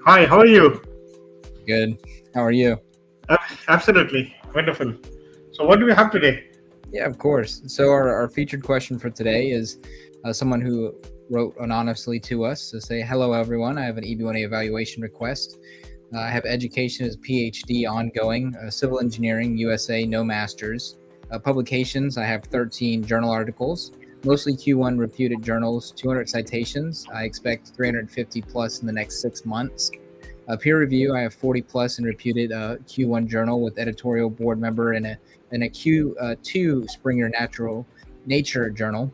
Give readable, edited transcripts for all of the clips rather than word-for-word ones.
Hi, how are you? Good. How are you? Uh, Absolutely wonderful. So, what do we have today? Yeah, of course. So our featured question for today is someone who wrote anonymously to us to say, "Hello, everyone. I have an EB1A evaluation request. I have education as PhD ongoing, civil engineering, USA, no masters. Publications, I have 13 journal articles, mostly Q1 reputed journals, 200 citations. I expect 350 plus in the next 6 months. Peer review, I have 40 plus in reputed Q1 journal with editorial board member and a Q2 Springer Natural Nature journal.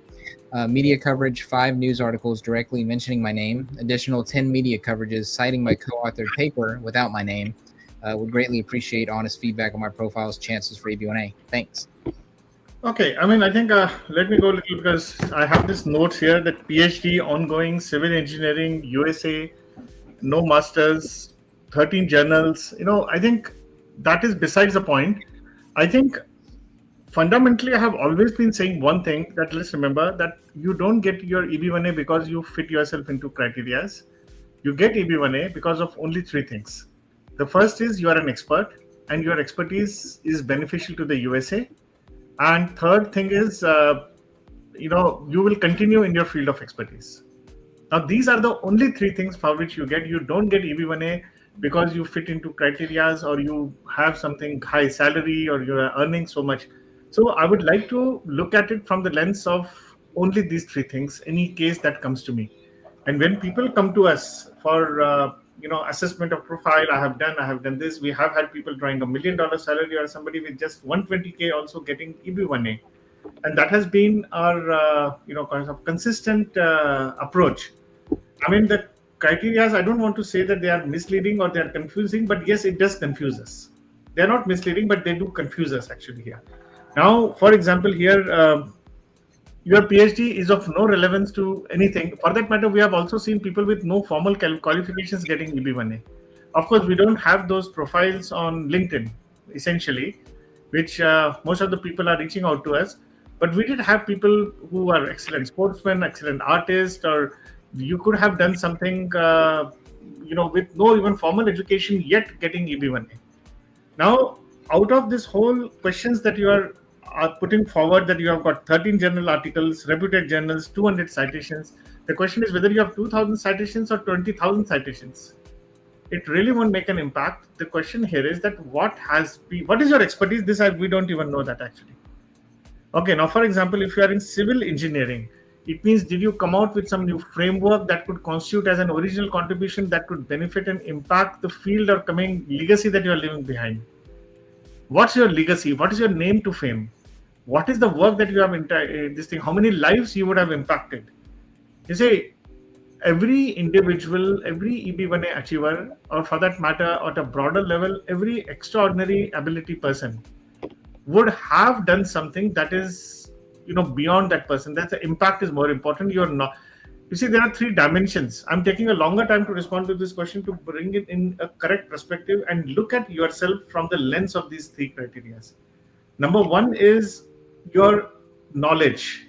Media coverage, 5 news articles directly mentioning my name, additional 10 media coverages citing my co authored paper without my name. Would greatly appreciate honest feedback on my profile's chances for EB1A. Thanks. Okay, I think let me go a little because I have this notes here that PhD ongoing civil engineering USA, no masters, 13 journals. I think that is besides the point. I think fundamentally, I have always been saying one thing that let's remember that you don't get your EB1A because you fit yourself into criterias. You get EB1A because of only three things. The first is you are an expert and your expertise is beneficial to the USA. And third thing is, you will continue in your field of expertise. Now, these are the only three things for which you get. You don't get EB1A because you fit into criterias or you have something high salary or you are earning so much. So I would like to look at it from the lens of only these three things, any case that comes to me. And when people come to us for assessment of profile, I have done this. We have had people drawing $1 million salary or somebody with just 120K also getting EB1A, and that has been our kind of consistent approach. The criteria, I don't want to say that they are misleading or they are confusing, but yes, it does confuse us. They're not misleading, but they do confuse us actually here. Now, for example, here, your PhD is of no relevance to anything. For that matter, we have also seen people with no formal qualifications getting EB1A. Of course, we don't have those profiles on LinkedIn, essentially, which most of the people are reaching out to us. But we did have people who are excellent sportsmen, excellent artists, or you could have done something, with no even formal education yet getting EB1A. Now, out of this whole questions that you are putting forward, that you have got 13 journal articles, reputed journals, 200 citations, the question is whether you have 2,000 citations or 20,000 citations. It really won't make an impact. The question here is that what is your expertise? We don't even know that actually. Okay, now for example, if you are in civil engineering, it means did you come out with some new framework that could constitute as an original contribution that could benefit and impact the field or coming legacy that you are leaving behind? What's your legacy? What is your name to fame? What is the work that you have this thing? How many lives you would have impacted? You see, every individual, every EB1A achiever, or for that matter, at a broader level, every extraordinary ability person would have done something that is, beyond that person. That the impact is more important. You're not. You see, there are three dimensions. I'm taking a longer time to respond to this question to bring it in a correct perspective and look at yourself from the lens of these three criteria. Number one is your knowledge.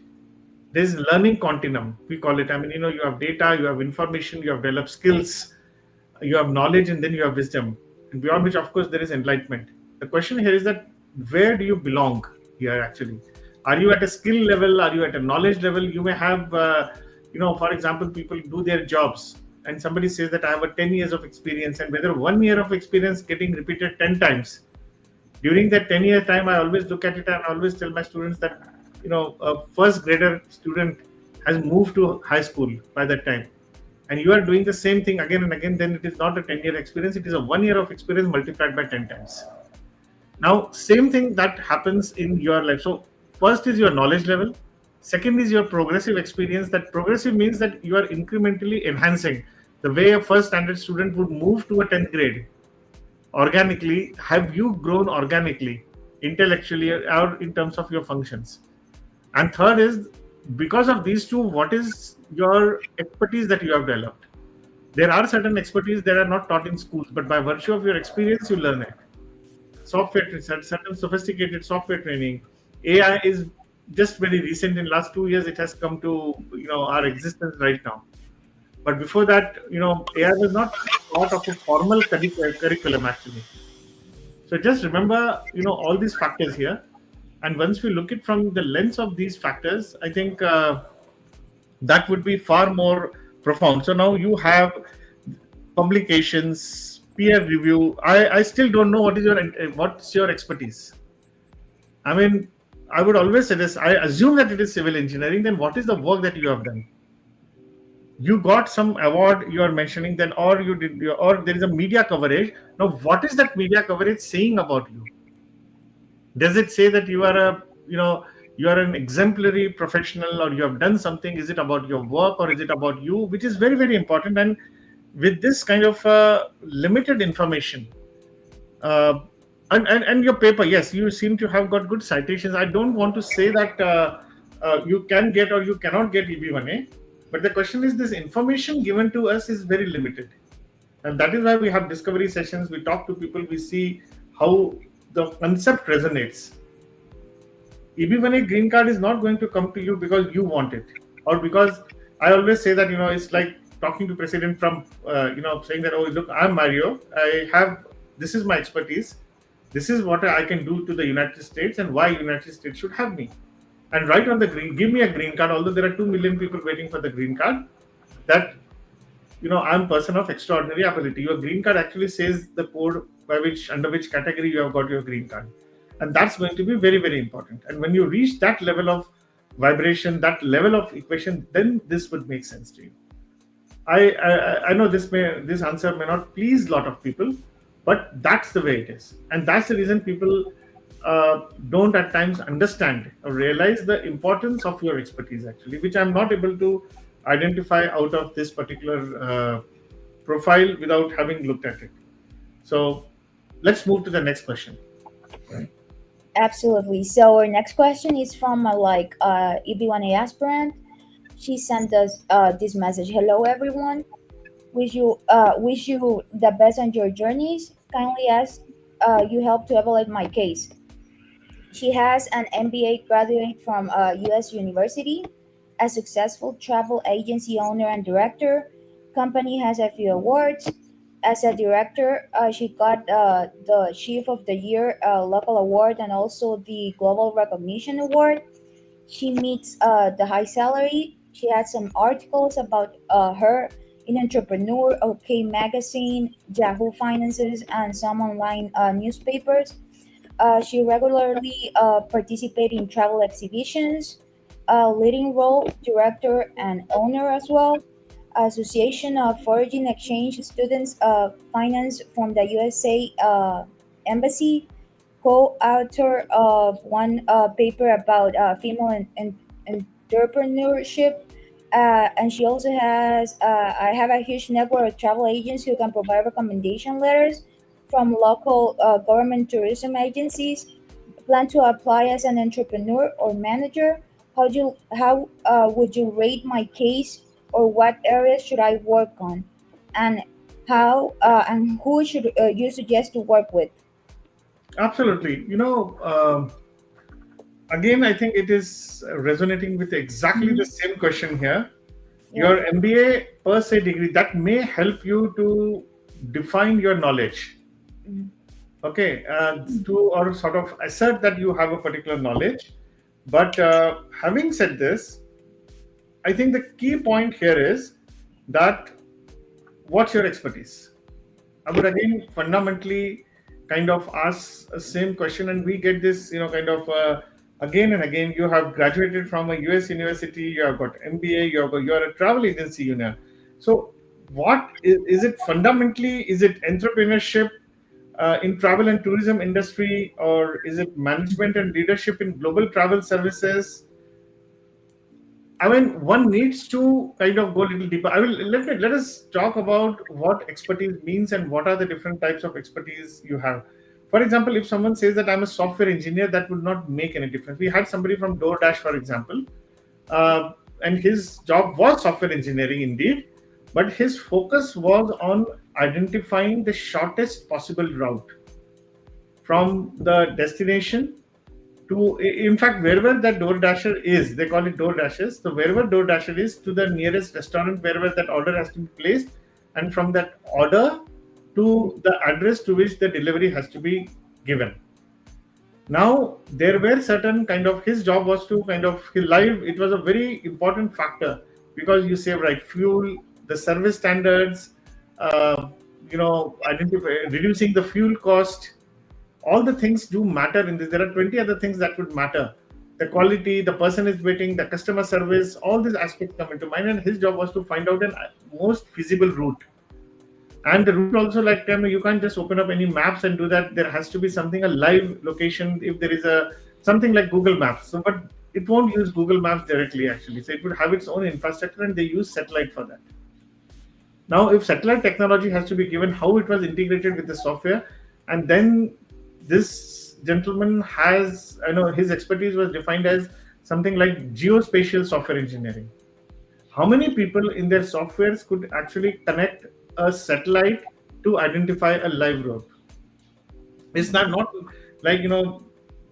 There's learning continuum, we call it. You have data, you have information, you have developed skills, you have knowledge, and then you have wisdom. And beyond which, of course, there is enlightenment. The question here is that where do you belong here actually? Are you at a skill level? Are you at a knowledge level? You may have, for example, people do their jobs and somebody says that I have a 10 years of experience, and whether 1 year of experience getting repeated 10 times during that 10-year time, I always look at it and I always tell my students that a first grader student has moved to high school by that time, and you are doing the same thing again and again, then it is not a 10-year experience, it is a 1 year of experience multiplied by 10 times. Now, same thing that happens in your life. So first is your knowledge level, second is your progressive experience. That progressive means that you are incrementally enhancing the way a first standard student would move to a 10th grade organically. Have you grown organically, intellectually, or in terms of your functions? And third is, because of these two, what is your expertise that you have developed? There are certain expertise that are not taught in schools, but by virtue of your experience you learn it. Software, certain sophisticated software training. AI is just very recent. In last 2 years it has come to our existence right now. But before that, AI was not part of a formal curriculum actually. So just remember, all these factors here. And once we look it from the lens of these factors, I think that would be far more profound. So now you have publications, peer review. I still don't know what's your expertise. I mean, I would always say this. I assume that it is civil engineering. Then what is the work that you have done? You got some award you are mentioning, then, or or there is a media coverage. Now, what is that media coverage saying about you? Does it say that you are an exemplary professional, or you have done something? Is it about your work, or is it about you, which is very, very important? And with this kind of limited information, uh, and your paper, yes, you seem to have got good citations. I don't want to say that you can get or you cannot get EB1A, but the question is, this information given to us is very limited, and that is why we have discovery sessions. We talk to people, we see how the concept resonates. EB1A green card is not going to come to you because you want it, or because I always say that it's like talking to President Trump, saying that, oh look, I'm Mario, I have, this is my expertise, this is what I can do to the United States, and why United States should have me. And right on the green, give me a green card. Although there are 2 million people waiting for the green card, that I'm person of extraordinary ability. Your green card actually says the code by which, under which category you have got your green card, and that's going to be very, very important. And when you reach that level of vibration, that level of equation, then this would make sense to you. I know this answer may not please a lot of people, but that's the way it is, and that's the reason people don't at times understand or realize the importance of your expertise actually, which I'm not able to identify out of this particular profile without having looked at it. So let's move to the next question. Absolutely. So our next question is from EB1A Aspirant. She sent us this message. Hello, everyone. Wish you the best on your journeys. Kindly ask you help to evaluate my case. She has an MBA graduate from U.S. University, a successful travel agency owner and director. Company has a few awards. As a director, she got the Chief of the Year local award and also the Global Recognition Award. She meets the high salary. She had some articles about her in Entrepreneur, OK Magazine, Yahoo Finances, and some online newspapers. She regularly participates in travel exhibitions, leading role, director, and owner as well. Association of Foreign Exchange Students Finance from the USA Embassy, co-author of one paper about female entrepreneurship. And she also has, I have a huge network of travel agents who can provide recommendation letters from local government tourism agencies. Plan to apply as an entrepreneur or manager. How would you rate my case, or what areas should I work on, and how and who should you suggest to work with? Absolutely. Again, I think it is resonating with exactly the Mhm. same question here. Yeah. Your MBA per se degree, that may help you to define your knowledge. Mhm. Okay, to or sort of assert that you have a particular knowledge. But having said this, I think the key point here is that what's your expertise? I would again fundamentally kind of ask the same question, and we get this, kind of again and again. You have graduated from a US university, you have got MBA, you are a travel agency, So, what is it fundamentally? Is it entrepreneurship in travel and tourism industry, or is it management and leadership in global travel services? I mean, one needs to kind of go a little deeper. Let us talk about what expertise means and what are the different types of expertise you have. For example, if someone says that I'm a software engineer, that would not make any difference. We had somebody from DoorDash, for example, and his job was software engineering indeed, but his focus was on identifying the shortest possible route from the destination in fact, wherever that door dasher is, they call it door dashes. So wherever door dasher is, to the nearest restaurant, wherever that order has to be placed, and from that order to the address to which the delivery has to be given. Now there were certain kind of, his job was to kind of, his life, it was a very important factor, because you save, right, fuel, the service standards, identify reducing the fuel cost. All the things do matter in this. There are 20 other things that would matter: the quality, the person is waiting, the customer service, all these aspects come into mind, and his job was to find out an most feasible route. And the route also, like, you can't just open up any maps and do that. There has to be something, a live location. If there is a something like Google Maps, so but it won't use Google Maps directly, actually. So it would have its own infrastructure, and they use satellite for that. Now, if satellite technology has to be given, how it was integrated with the software, and then this gentleman has, his expertise was defined as something like geospatial software engineering. How many people in their softwares could actually connect a satellite to identify a live road? It's not like,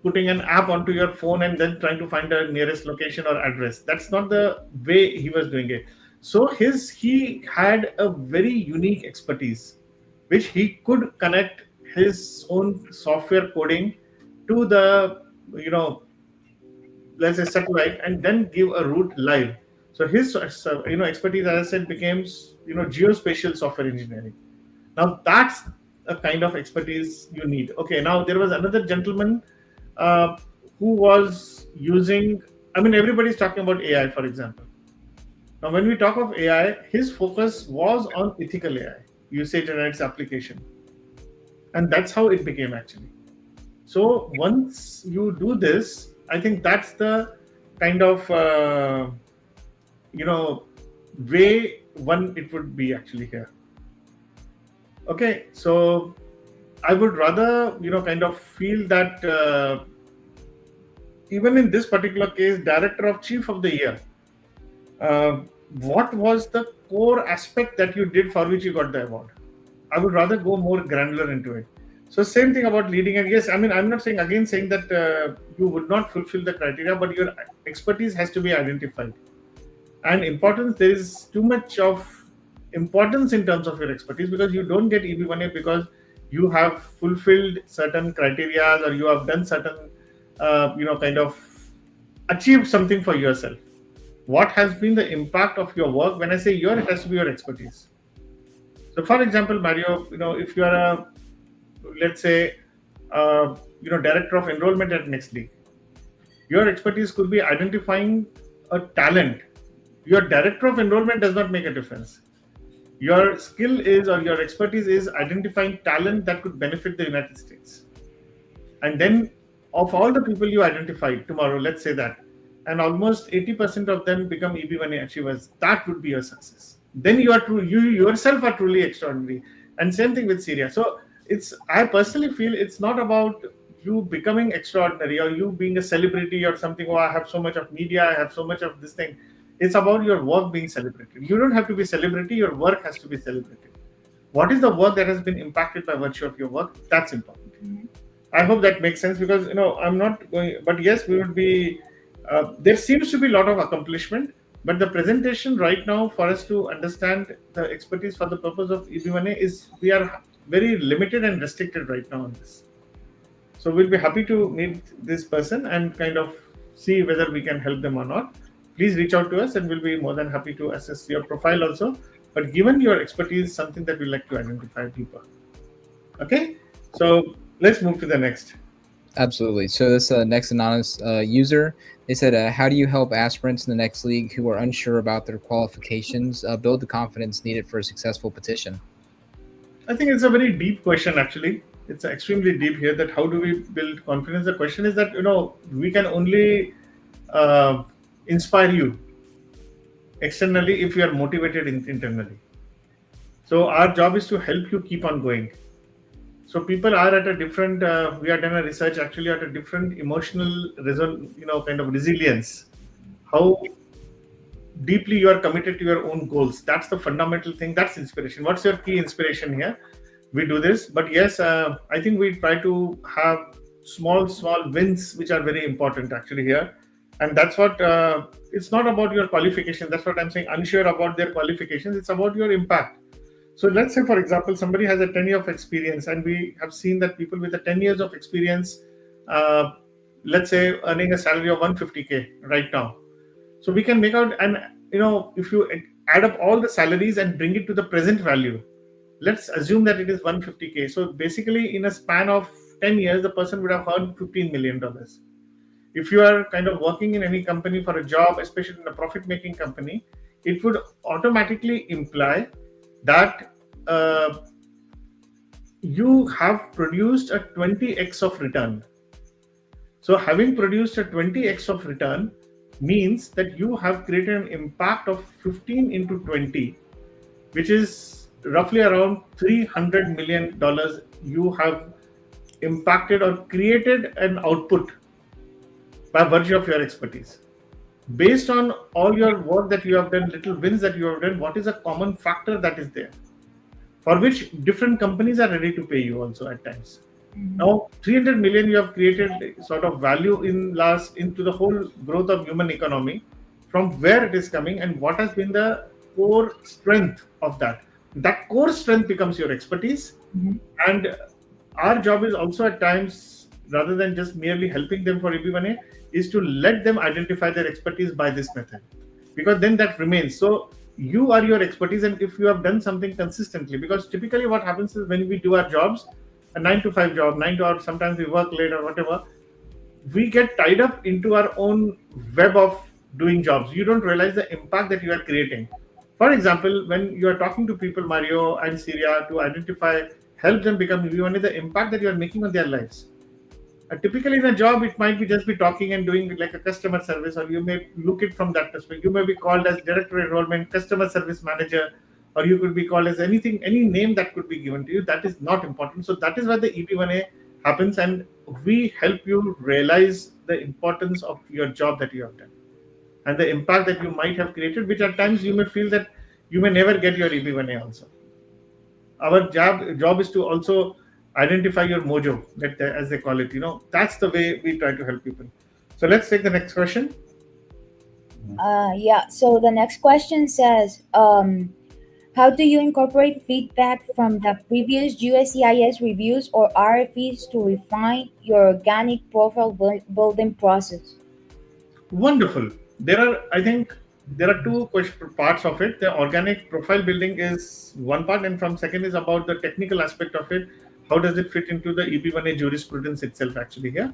putting an app onto your phone and then trying to find the nearest location or address. That's not the way he was doing it. So he had a very unique expertise, which he could connect his own software coding to the, let's say, satellite, and then give a route live. So his expertise, as I said, became geospatial software engineering. Now that's a kind of expertise you need. Okay, now there was another gentleman who was using, everybody's talking about AI, for example. Now when we talk of AI, his focus was on ethical AI usage and its application, and that's how it became, actually. So once you do this, I think that's the kind of way one it would be actually here. Okay, so I would rather kind of feel that even in this particular case, director of chief of the year, what was the core aspect that you did for which you got the award? I would rather go more granular into it. So same thing about leading. And yes, I'm not saying that you would not fulfill the criteria, but your expertise has to be identified. And importance, there is too much of importance in terms of your expertise, because you don't get EB1A because you have fulfilled certain criteria, or you have done certain, kind of achieved something for yourself. What has been the impact of your work? When I say your, it has to be your expertise. So for example, Mario, if you are let's say, director of enrollment at Nextly, your expertise could be identifying a talent. Your director of enrollment does not make a difference. Your skill is, or your expertise is, identifying talent that could benefit the United States. And then of all the people you identify tomorrow, let's say that, and almost 80% of them become EB1A achievers, that would be your success. Then you yourself are truly extraordinary. And same thing with Syria. So I personally feel it's not about you becoming extraordinary or you being a celebrity or something. Oh, I have so much of media, I have so much of this thing. It's about your work being celebrated. You don't have to be celebrity, your work has to be celebrated. What is the work that has been impacted by virtue of your work? That's important. Mm-hmm. I hope that makes sense, because I'm not going, but yes, we would be, there seems to be a lot of accomplishment, but the presentation right now, for us to understand the expertise for the purpose of EB1A, is we are very limited and restricted right now on this. So we'll be happy to meet this person and kind of see whether we can help them or not. Please reach out to us and we'll be more than happy to assess your profile also. But given your expertise, something that we'd like to identify deeper. Okay, so let's move to the next. Absolutely. So this next anonymous user, they said, how do you help aspirants in the next league who are unsure about their qualifications build the confidence needed for a successful petition? I think it's a very deep question, actually. It's extremely deep here, that how do we build confidence? The question is that, we can only inspire you externally if you are motivated internally. So our job is to help you keep on going. So people are at a different, we have done a research actually at a different emotional, kind of resilience. How deeply you are committed to your own goals. That's the fundamental thing. That's inspiration. What's your key inspiration here? We do this. But yes, I think we try to have small wins which are very important actually here. And that's what it's not about your qualification. That's what I'm saying. Unsure about their qualifications. It's about your impact. So let's say, for example, somebody has a 10 year of experience, and we have seen that people with a 10 years of experience, uh, let's say, earning a salary of 150K right now. So we can make out, and if you add up all the salaries and bring it to the present value, let's assume that it is 150K. So basically, in a span of 10 years, the person would have earned $15 million. If you are kind of working in any company for a job, especially in a profit making company, it would automatically imply that you have produced a 20x of return. So having produced a 20x of return means that you have created an impact of 15 into 20, which is roughly around $300 million. You have impacted or created an output by virtue of your expertise. Based on all your work that you have done, little wins that you have done, what is a common factor that is there, for which different companies are ready to pay you also at times. Now, 300 million you have created sort of value into the whole growth of human economy, from where it is coming and what has been the core strength of that. That core strength becomes your expertise. And our job is also at times, rather than just merely helping them for EB1A, is to let them identify their expertise by this method, because then that remains. So you are your expertise, and if you have done something consistently, because typically what happens is when we do our jobs, a 9 to 5 job, 9 to hours, sometimes we work late or whatever, we get tied up into our own web of doing jobs. You don't realize the impact that you are creating. For example, when you are talking to people, Mario and Syria, to identify, help them become EB1A, the impact that you are making on their lives. Typically in a job, it might be just be talking and doing like a customer service, or you may look it from that perspective. You may be called as director enrollment, customer service manager, or you could be called as anything, any name that could be given to you. That is not important. So that is why the EB1A happens, and we help you realize the importance of your job that you have done and the impact that you might have created, which at times you may feel that you may never get your EB1A also. Our job is to also identify your mojo, as they call it. That's the way we try to help people. So let's take the next question. Yeah. So the next question says, how do you incorporate feedback from the previous USCIS reviews or RFEs to refine your organic profile building process? Wonderful. I think there are two parts of it. The organic profile building is one part, and from second is about the technical aspect of it. How does it fit into the EB1A jurisprudence itself actually here?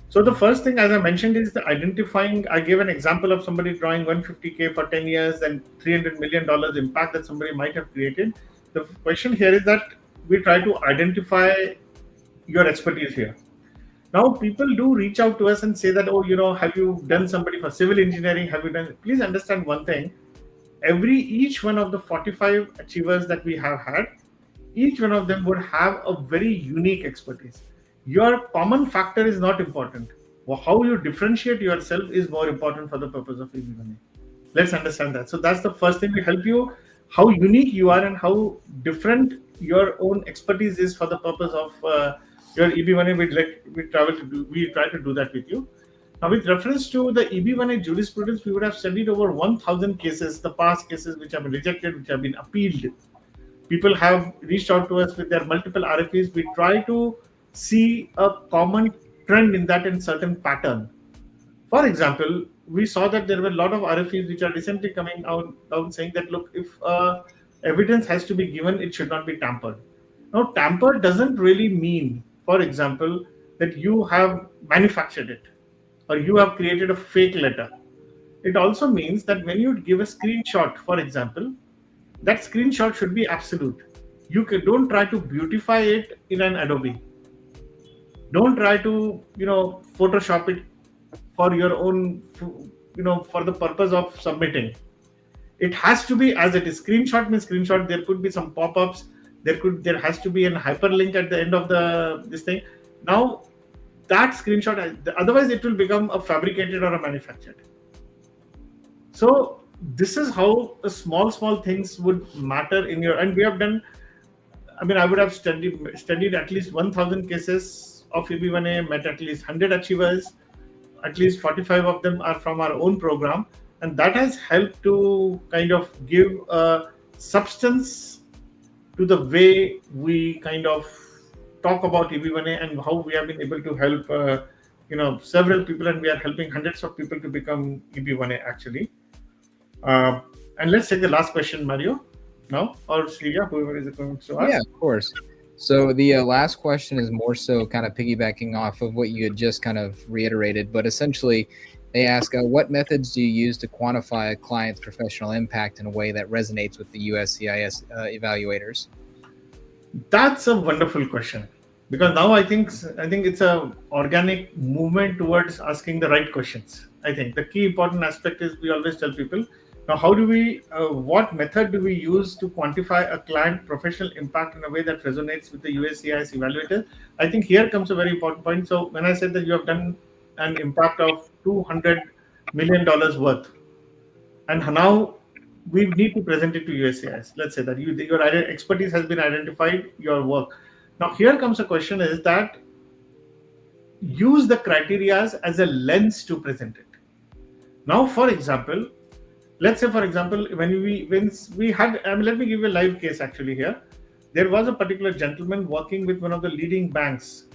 So the first thing, as I mentioned, is the identifying. I gave an example of somebody drawing 150K for 10 years and $300 million impact that somebody might have created. The question here is that we try to identify your expertise here. Now, people do reach out to us and say that, have you done somebody for civil engineering? Have you done? Please understand one thing. Each one of the 45 achievers that we have had, each one of them would have a very unique expertise. Your common factor is not important. How you differentiate yourself is more important for the purpose of EB1A. Let's understand that. So that's the first thing. We help you how unique you are and how different your own expertise is for the purpose of your EB1A. We try to do that with you. Now, with reference to the EB1A jurisprudence, we would have studied over 1,000 cases, the past cases which have been rejected, which have been appealed. People have reached out to us with their multiple RFEs. We try to see a common trend in that and certain pattern. For example, we saw that there were a lot of RFEs which are recently coming out saying that, look, if evidence has to be given, it should not be tampered. Now, tampered doesn't really mean, for example, that you have manufactured it or you have created a fake letter. It also means that when you give a screenshot, for example, that screenshot should be absolute. You don't try to beautify it in an Adobe. Don't try to, Photoshop it for your own, for the purpose of submitting. It has to be as it is. Screenshot means screenshot. There could be some pop-ups. There has to be an hyperlink at the end of this thing. Now, that screenshot, otherwise it will become a fabricated or a manufactured. So this is how small things would matter in your, and we have done, I would have studied at least 1,000 cases of EB1A met at least 100 achievers. At least 45 of them are from our own program. And that has helped to kind of give a substance to the way we kind of talk about EB1A and how we have been able to help several people, and we are helping hundreds of people to become EB1A actually. And let's take the last question, Mario, now, or Sriya, whoever is going to ask. Yeah, of course. So the last question is more so kind of piggybacking off of what you had just kind of reiterated, but essentially they ask, what methods do you use to quantify a client's professional impact in a way that resonates with the USCIS evaluators? That's a wonderful question, because now I think it's a organic movement towards asking the right questions. I think the key important aspect is we always tell people, now how do we, what method do we use to quantify a client professional impact in a way that resonates with the USCIS evaluator? I think here comes a very important point. So when I said that you have done an impact of $200 million worth, and now we need to present it to USCIS. Let's say that your expertise has been identified, your work. Now here comes a question is that use the criteria as a lens to present it. Now, for example, let's say, for example, when we had, let me give you a live case actually here. There was a particular gentleman working with one of the leading banks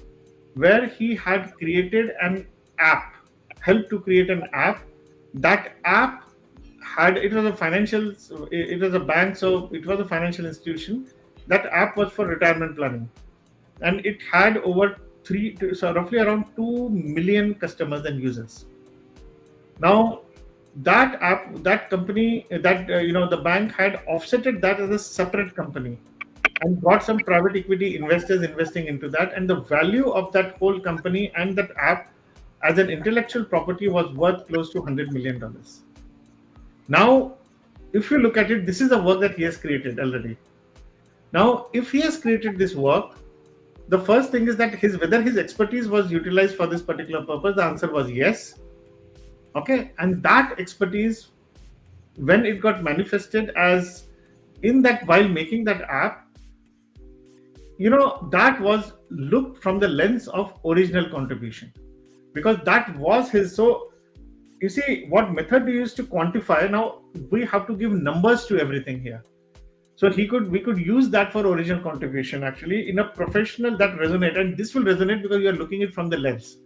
where he had created an app, helped to create an app. That app it was a bank, so it was a financial institution. That app was for retirement planning, and it had over roughly around 2 million customers and users. Now, that app, that company, the bank had offsetted that as a separate company and got some private equity investors investing into that, and the value of that whole company and that app as an intellectual property was worth close to $100 million. Now, if you look at it, this is the work that he has created already. Now, if he has created this work, the first thing is that whether his expertise was utilized for this particular purpose, the answer was yes. Okay, and that expertise, when it got manifested as in that while making that app, that was looked from the lens of original contribution, because that was his. So you see, what method we use to quantify? Now we have to give numbers to everything here. So we could use that for original contribution actually in a professional that resonate, and this will resonate because you are looking it from the lens.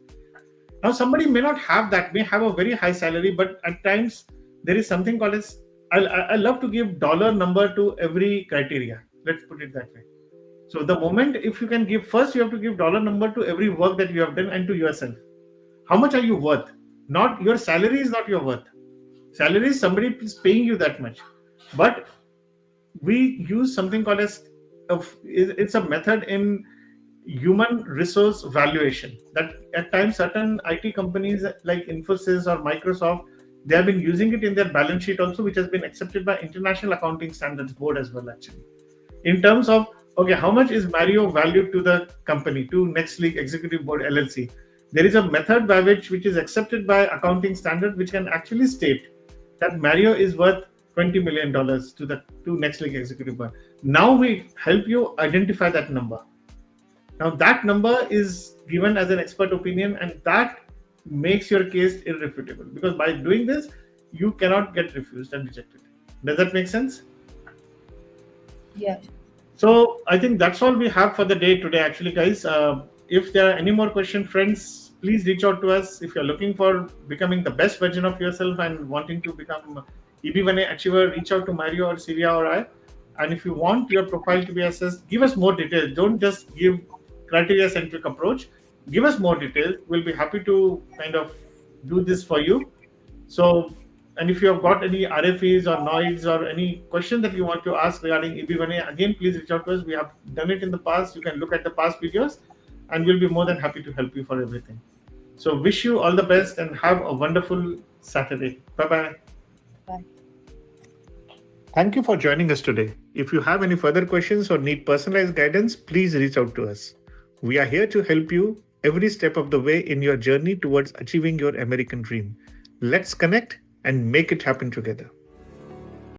Now, somebody may not have that, may have a very high salary, but at times there is something called as, I love to give dollar number to every criteria. Let's put it that way. So the moment, if you can give, first you have to give dollar number to every work that you have done and to yourself. How much are you worth? Not your salary is not your worth. Salary is somebody is paying you that much. But we use something called as, it's a method in human resource valuation that at times certain IT companies like Infosys or Microsoft, they have been using it in their balance sheet also, which has been accepted by International Accounting Standards Board as well actually. In terms of, okay, how much is Mario valued to the company, to Next League Executive Board LLC? There is a method by which is accepted by accounting standard, which can actually state that Mario is worth $20 million to Next League Executive Board. Now we help you identify that number. Now that number is given as an expert opinion, and that makes your case irrefutable, because by doing this, you cannot get refused and rejected. Does that make sense? Yeah. So I think that's all we have for the day today, actually, guys. If there are any more questions, friends, please reach out to us. If you're looking for becoming the best version of yourself and wanting to become EB1A achiever, reach out to Mario or Syria or I. And if you want your profile to be assessed, give us more details. Don't just give criteria-centric approach. Give us more details. We'll be happy to kind of do this for you. So, and if you have got any RFEs or noise or any question that you want to ask regarding EB1A, again, please reach out to us. We have done it in the past. You can look at the past videos, and we'll be more than happy to help you for everything. So wish you all the best and have a wonderful Saturday. Bye-bye. Bye. Thank you for joining us today. If you have any further questions or need personalized guidance, please reach out to us. We are here to help you every step of the way in your journey towards achieving your American dream. Let's connect and make it happen together.